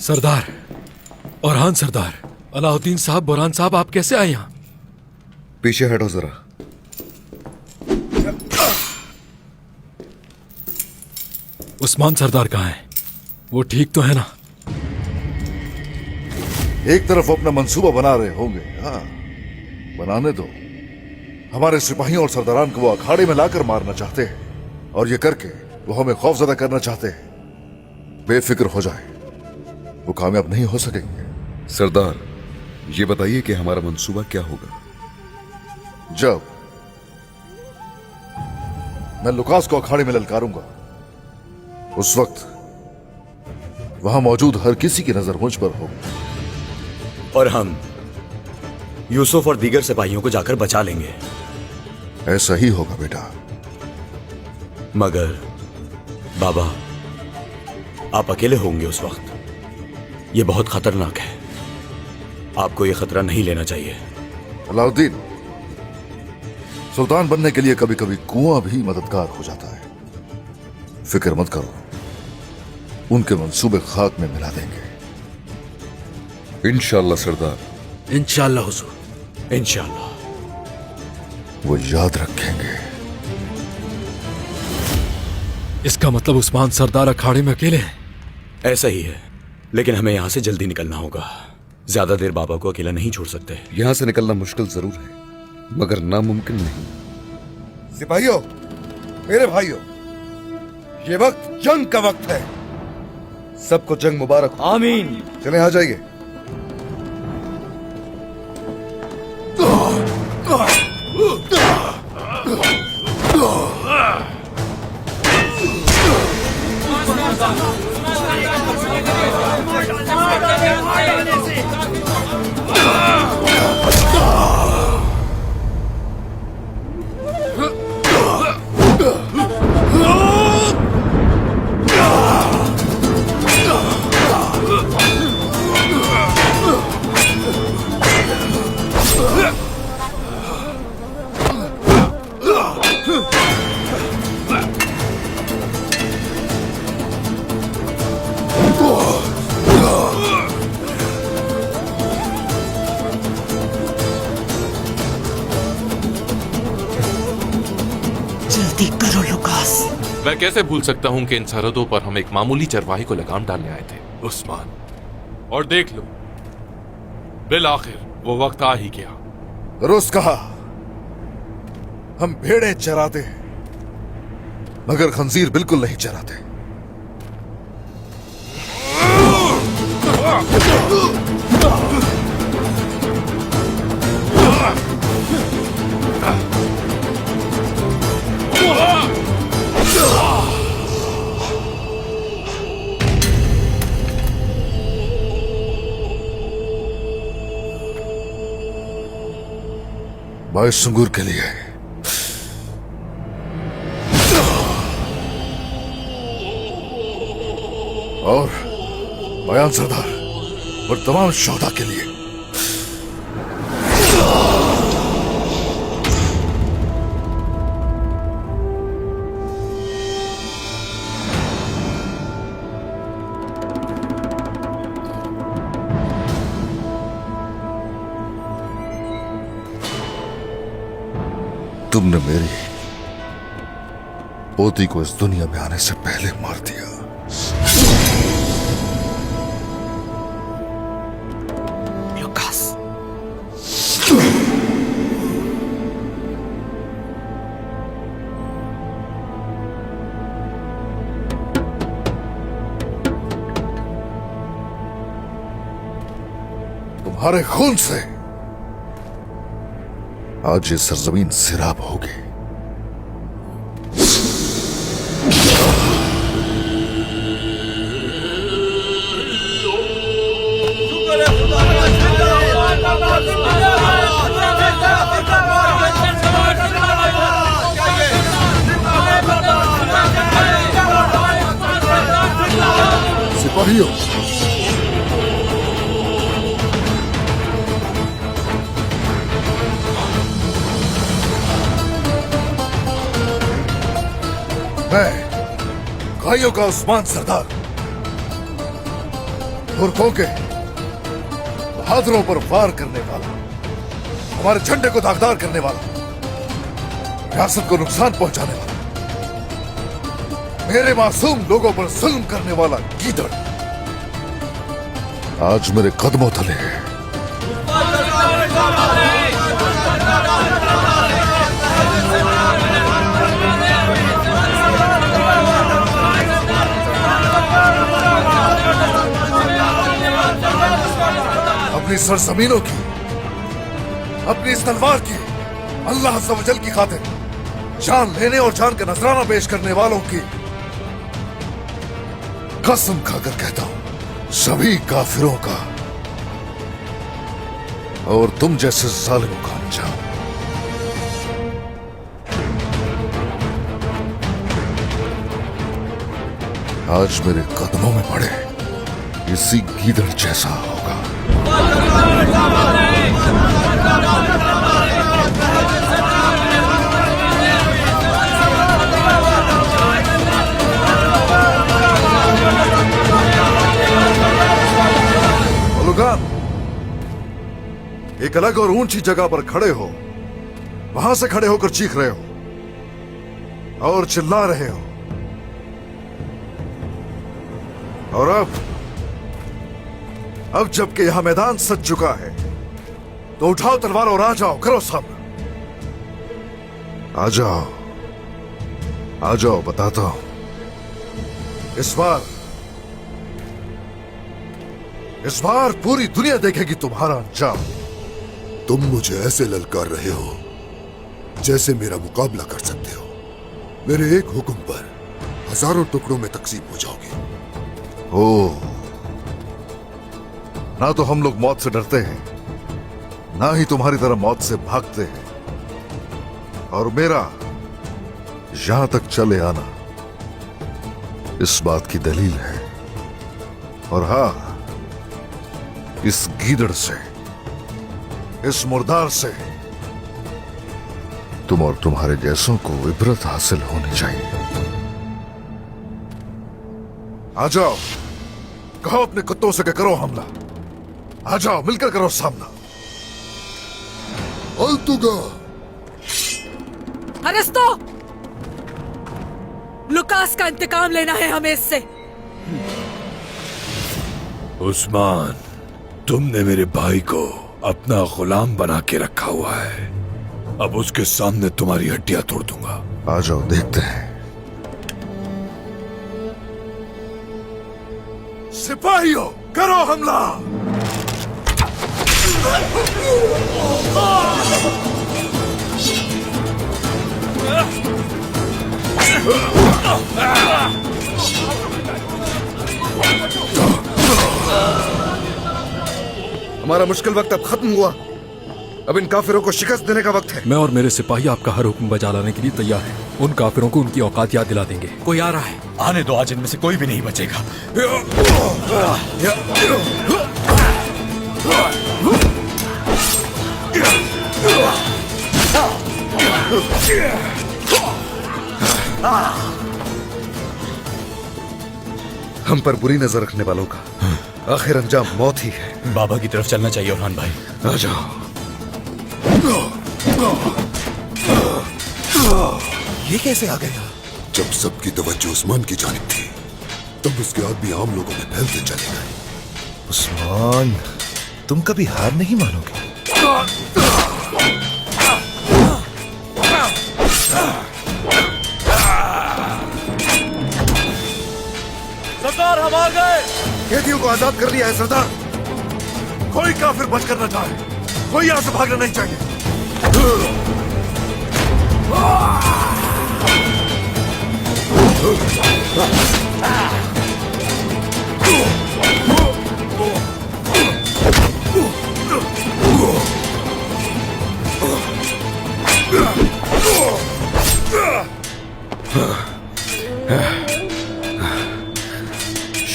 सरदार और हान सरदार, अलाउद्दीन साहब, बुरहान साहब, आप कैसे आए यहाँ? पीछे हटो जरा। उस्मान सरदार कहाँ हैं? वो ठीक तो है ना? एक तरफ वो अपना मंसूबा बना रहे होंगे। हाँ, बनाने दो। हमारे सिपाहियों और सरदारान को वो अखाड़े में लाकर मारना चाहते हैं, और ये करके वो हमें खौफजदा करना चाहते हैं। बेफिक्र हो जाए, वो कामयाब नहीं हो सकेंगे। सरदार, ये बताइए कि हमारा मंसूबा क्या होगा? जब मैं लुकास को अखाड़े में ललकारूंगा, उस वक्त वहां मौजूद हर किसी की नजर मुझ पर होगी, और हम यूसुफ और दीगर सिपाहियों को जाकर बचा लेंगे। ऐसा ही होगा बेटा। मगर बाबा, आप अकेले होंगे उस वक्त। यह बहुत खतरनाक है। आपको यह खतरा नहीं लेना चाहिए। अलाउद्दीन, सुल्तान बनने के लिए कभी कभी कुआं भी मददगार हो जाता है। फिक्र मत करो, उनके मंसूबे खाक में मिला देंगे। इंशाअल्लाह सरदार। इंशाअल्लाह हुजूर, इंशाअल्लाह। वो याद रखेंगे। इसका मतलब उस्मान सरदार अखाड़े में अकेले हैं? ऐसा ही है, लेकिन हमें यहां से जल्दी निकलना होगा। ज्यादा देर बाबा को अकेला नहीं छोड़ सकते। यहां से निकलना मुश्किल जरूर है, मगर नामुमकिन नहीं। सिपाहियों, मेरे भाइयों, ये वक्त जंग का वक्त है। सबको जंग मुबारक हो। आमीन। चलें, आ जाइए। जल्दी करो लुकास। मैं कैसे भूल सकता हूं कि इन सरहदों पर हम एक मामूली चरवाहे को लगाम डालने आए थे, उस्मान। और देख लो, बिल आखिर वो वक्त आ ही गया। दुरुस्त कहा। हम भेड़ें चराते हैं, मगर खंजीर बिल्कुल नहीं चराते। बाइस सुंगूर के लिए और बयान सरदार और तमाम शोहदा के लिए। तुमने मेरी पोती को इस दुनिया में आने से पहले मार दिया। लुकास, तुम्हारे खून से आज ये सरजमीन सिराब होगी। सिपाहियों, मैं भाइयों का उस्मान सरदार मूर्खों के बहादुरों पर वार करने वाला, हमारे झंडे को दागदार करने वाला, रियासत को नुकसान पहुंचाने वाला, मेरे मासूम लोगों पर जुल्म करने वाला गीदड़ आज मेरे कदमों तले है। अपनी सरजमीनों की, अपनी इस तलवार की, अल्लाह अज़्ज़ व जल की खातिर जान लेने और जान का नजराना पेश करने वालों की कसम खाकर कहता हूं, सभी काफिरों का और तुम जैसे जालिमों का अंजाम। आज मेरे कदमों में पड़े इसी गीदड़ जैसा होगा। बलुगान, एक अलग और ऊंची जगह पर खड़े हो, वहां से खड़े होकर चीख रहे हो और चिल्ला रहे हो, और अब जबकि यहां मैदान सज चुका है तो उठाओ तलवार और आ जाओ, करो सामना। आ जाओ बताता हूं। इस बार पूरी दुनिया देखेगी तुम्हारा अंजाम। तुम मुझे ऐसे ललकार रहे हो जैसे मेरा मुकाबला कर सकते हो। मेरे एक हुक्म पर हजारों टुकड़ों में तकसीम हो जाओगे। ओह, ना तो हम लोग मौत से डरते हैं, ना ही तुम्हारी तरह मौत से भागते हैं, और मेरा यहां तक चले आना इस बात की दलील है। और हां, इस गीदड़ से, इस मुर्दार से तुम और तुम्हारे जैसों को इबरत हासिल होनी चाहिए। आ जाओ, कहो अपने कुत्तों से कि करो हमला। आ जाओ, मिलकर करो सामना। अल्तुगा, अरिस्तो, लुकास का इंतकाम लेना है हमें इससे। उस्मान, तुमने मेरे भाई को अपना गुलाम बना के रखा हुआ है, अब उसके सामने तुम्हारी हड्डियां तोड़ दूंगा। आ जाओ, देखते हैं। सिपाहियों, करो हमला। हमारा मुश्किल वक्त अब खत्म हुआ। अब इन काफिरों को शिकस्त देने का वक्त है। मैं और मेरे सिपाही आपका हर हुक्म बजा लाने के लिए तैयार हैं। उन काफिरों को उनकी औकात याद दिला देंगे। कोई आ रहा है, आने दो, आज इनमें से कोई भी नहीं बचेगा। हम पर बुरी नजर रखने वालों का आखिर अंजाम मौत ही है। बाबा की तरफ चलना चाहिए ओरहान भाई। आ जाओ। ये कैसे आ गया? जब सबकी तवज्जो उस्मान की जानिब थी, तब उसके आदमी आम लोगों में फैलते चले गए। उस्मान, तुम कभी हार नहीं मानोगे। सरदार, हम आ गए। कैदियों को आजाद कर लिया है सरदार। कोई काफिर बच कर न जाए, कोई यहां से भागना नहीं चाहिए।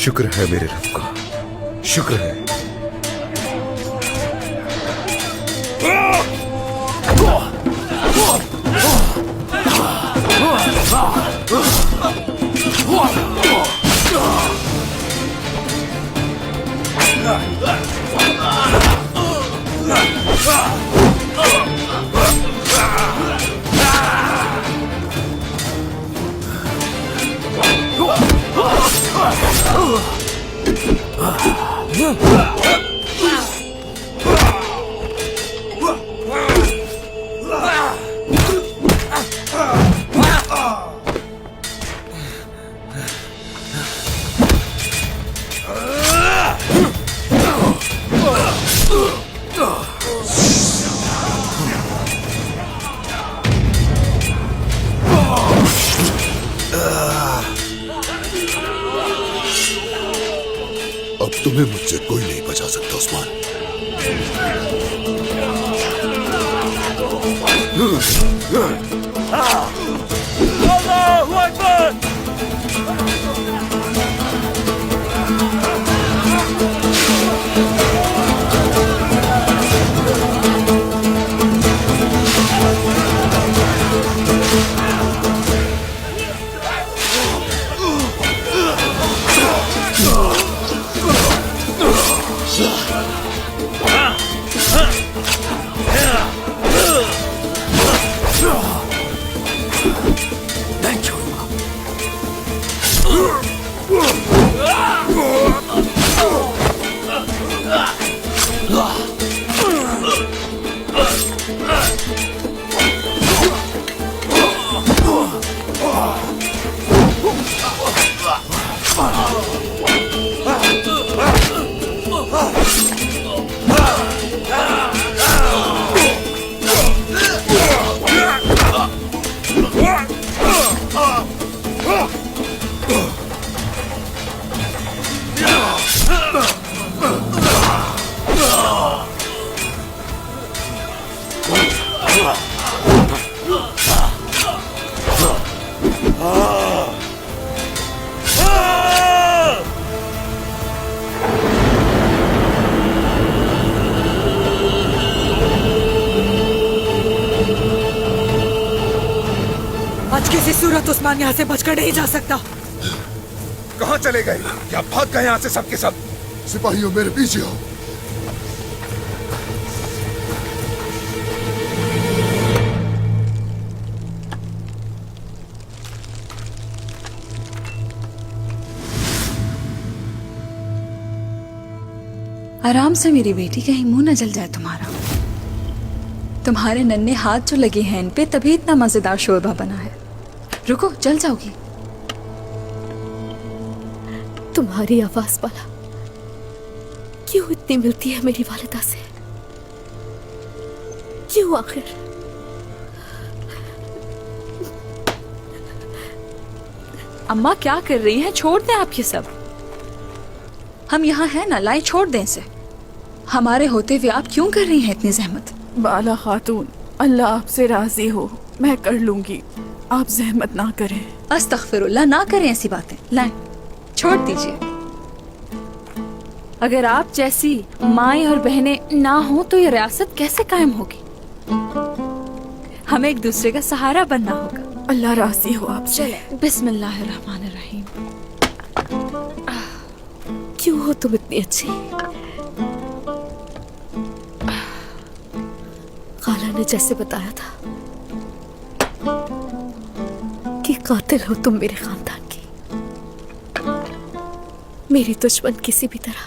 शुक्र है मेरे रब का, शुक्र है। अब तुम्हें मुझसे कोई नहीं बचा सकता उस्मान। आज किसी सूरत उस्मान यहाँ से बचकर नहीं जा सकता। कहाँ चले गए? क्या भाग गए यहाँ से सबके सब? सिपाहियों मेरे पीछे आओ। आराम से मेरी बेटी, कहीं मुंह न जल जाए तुम्हारा। तुम्हारे नन्हे हाथ जो लगे हैं इन पे, तभी इतना मजेदार शोरबा बना है। रुको, जल जाओगी। तुम्हारी आवाज वाला क्यों इतनी मिलती है मेरी वालिदा से? क्यों आखिर? अम्मा क्या कर रही हैं? छोड़ दें आप ये सब। हम यहाँ हैं ना, लाए छोड़ दें इसे। हमारे होते हुए आप क्यों कर रही हैं इतनी जहमत? बाला खातून, अल्लाह आपसे राजी हो, मैं कर लूंगी, आप जहमत ना करें। अस्तगफिरुल्लाह, ना करें ऐसी बातें। लाएं, छोड़ दीजिए। अगर आप जैसी माएं और बहनें ना हो तो ये रियासत कैसे कायम होगी? हमें एक दूसरे का सहारा बनना होगा। अल्लाह राजी हो आपसे। बिस्मिल्लाहिर्रहमानिर्रहीम। क्यों हो तुम इतनी अच्छी? खाला ने जैसे बताया था कि कातिल हो तुम मेरे खानदान की, मेरी दुश्मन किसी भी तरह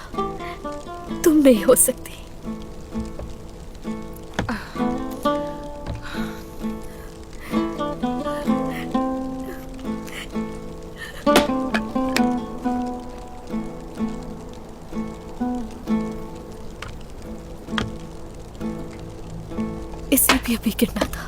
तुम नहीं हो सकती। इसे भी अभी गिरना था।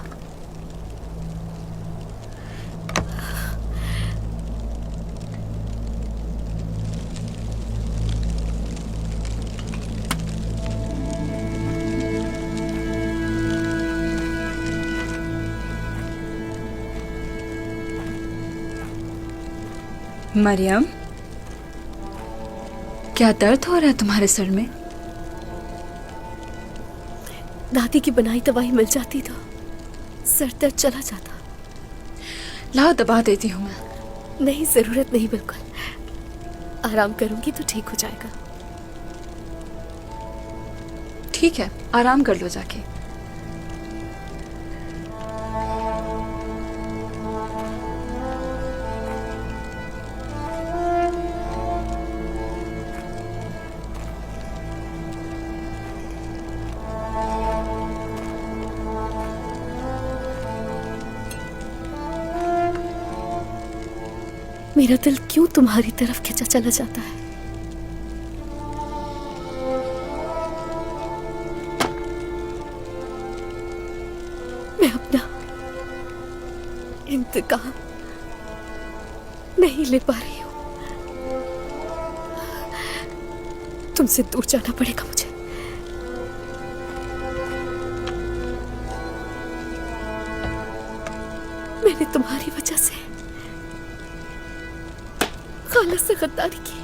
मरियम, क्या दर्द हो रहा है तुम्हारे सर में? दादी की बनाई दवाई मिल जाती तो सर दर्द चला जाता। लाओ, दबा देती हूँ मैं। नहीं, जरूरत नहीं, बिल्कुल आराम करूंगी तो ठीक हो जाएगा। ठीक है, आराम कर लो जाके। मेरा दिल क्यों तुम्हारी तरफ खिंचा चला जाता है? मैं अपना इंतकाम नहीं ले पा रही हूं। तुमसे दूर जाना पड़ेगा मुझे। मैंने तुम्हारी वजह से खाला से गद्दारी की।